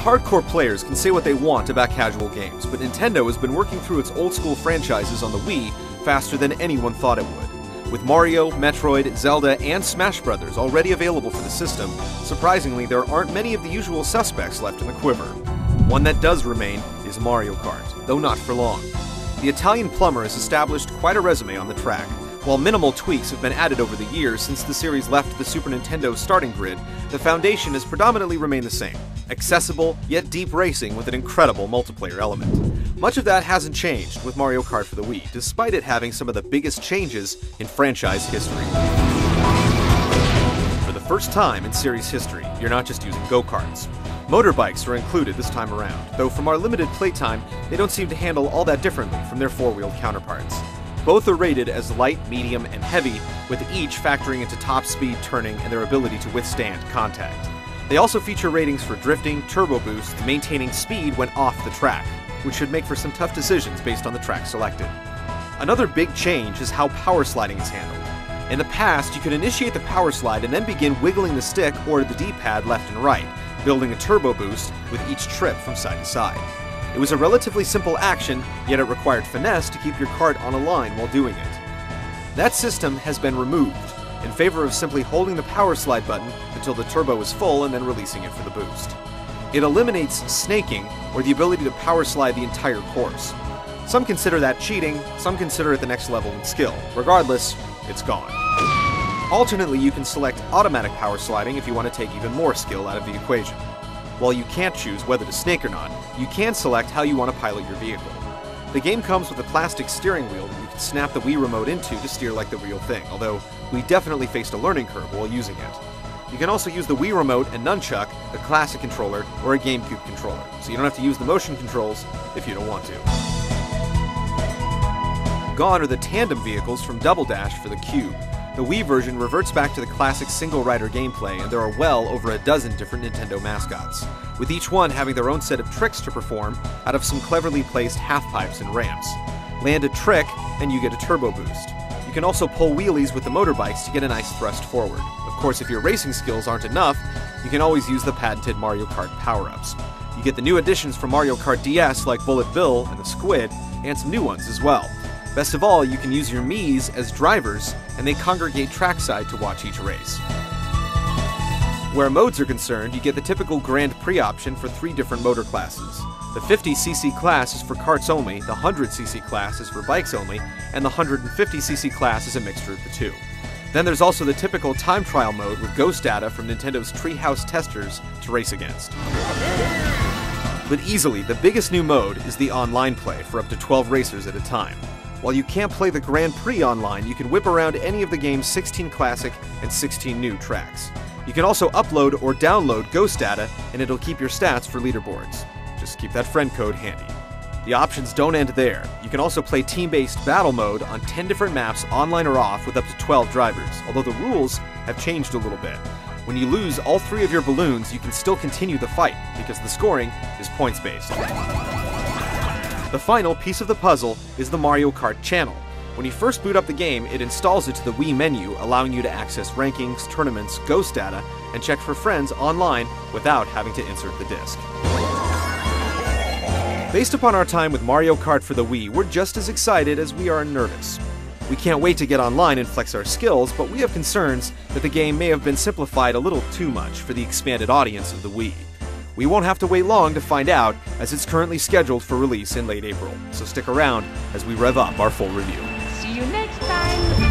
hardcore players can say what they want about casual games, but Nintendo has been working through its old-school franchises on the Wii faster than anyone thought it would. With Mario, Metroid, Zelda, and Smash Bros. Already available for the system, surprisingly there aren't many of the usual suspects left in the quiver. One that does remain is Mario Kart, though not for long. The Italian plumber has established quite a resume on the track. While minimal tweaks have been added over the years since the series left the Super Nintendo starting grid, the foundation has predominantly remained the same. Accessible, yet deep racing with an incredible multiplayer element. Much of that hasn't changed with Mario Kart for the Wii, despite it having some of the biggest changes in franchise history. For the first time in series history, you're not just using go-karts. Motorbikes are included this time around, though from our limited playtime, they don't seem to handle all that differently from their four-wheeled counterparts. Both are rated as light, medium, and heavy, with each factoring into top speed, turning, and their ability to withstand contact. They also feature ratings for drifting, turbo boost, and maintaining speed when off the track, which should make for some tough decisions based on the track selected. Another big change is how power sliding is handled. In the past, you could initiate the power slide and then begin wiggling the stick or the D-pad left and right, building a turbo boost with each trip from side to side. It was a relatively simple action, yet it required finesse to keep your kart on a line while doing it. That system has been removed, in favor of simply holding the power slide button until the turbo is full and then releasing it for the boost. It eliminates snaking, or the ability to power slide the entire course. Some consider that cheating, some consider it the next level in skill. Regardless, it's gone. Alternately, you can select automatic power sliding if you want to take even more skill out of the equation. While you can't choose whether to snake or not, you can select how you want to pilot your vehicle. The game comes with a plastic steering wheel that you can snap the Wii remote into to steer like the real thing, although we definitely faced a learning curve while using it. You can also use the Wii remote and nunchuck, a classic controller, or a GameCube controller, so you don't have to use the motion controls if you don't want to. Gone are the tandem vehicles from Double Dash for the Cube. The Wii version reverts back to the classic single-rider gameplay, and there are well over a dozen different Nintendo mascots, with each one having their own set of tricks to perform out of some cleverly placed half-pipes and ramps. Land a trick, and you get a turbo boost. You can also pull wheelies with the motorbikes to get a nice thrust forward. Of course, if your racing skills aren't enough, you can always use the patented Mario Kart power-ups. You get the new additions from Mario Kart DS like Bullet Bill and the Squid, and some new ones as well. Best of all, you can use your Miis as drivers, and they congregate trackside to watch each race. Where modes are concerned, you get the typical Grand Prix option for 3 different motor classes. The 50cc class is for karts only, the 100cc class is for bikes only, and the 150cc class is a mixture of the two. Then there's also the typical time trial mode with ghost data from Nintendo's Treehouse testers to race against. But easily, the biggest new mode is the online play for up to 12 racers at a time. While you can't play the Grand Prix online, you can whip around any of the game's 16 classic and 16 new tracks. You can also upload or download ghost data, and it'll keep your stats for leaderboards. Just keep that friend code handy. The options don't end there. You can also play team-based battle mode on 10 different maps, online or off, with up to 12 drivers, although the rules have changed a little bit. When you lose all 3 of your balloons, you can still continue the fight, because the scoring is points-based. The final piece of the puzzle is the Mario Kart channel. When you first boot up the game, it installs it to the Wii menu, allowing you to access rankings, tournaments, ghost data, and check for friends online without having to insert the disc. Based upon our time with Mario Kart for the Wii, we're just as excited as we are nervous. We can't wait to get online and flex our skills, but we have concerns that the game may have been simplified a little too much for the expanded audience of the Wii. We won't have to wait long to find out, as it's currently scheduled for release in late April, so stick around as we rev up our full review. See you next time!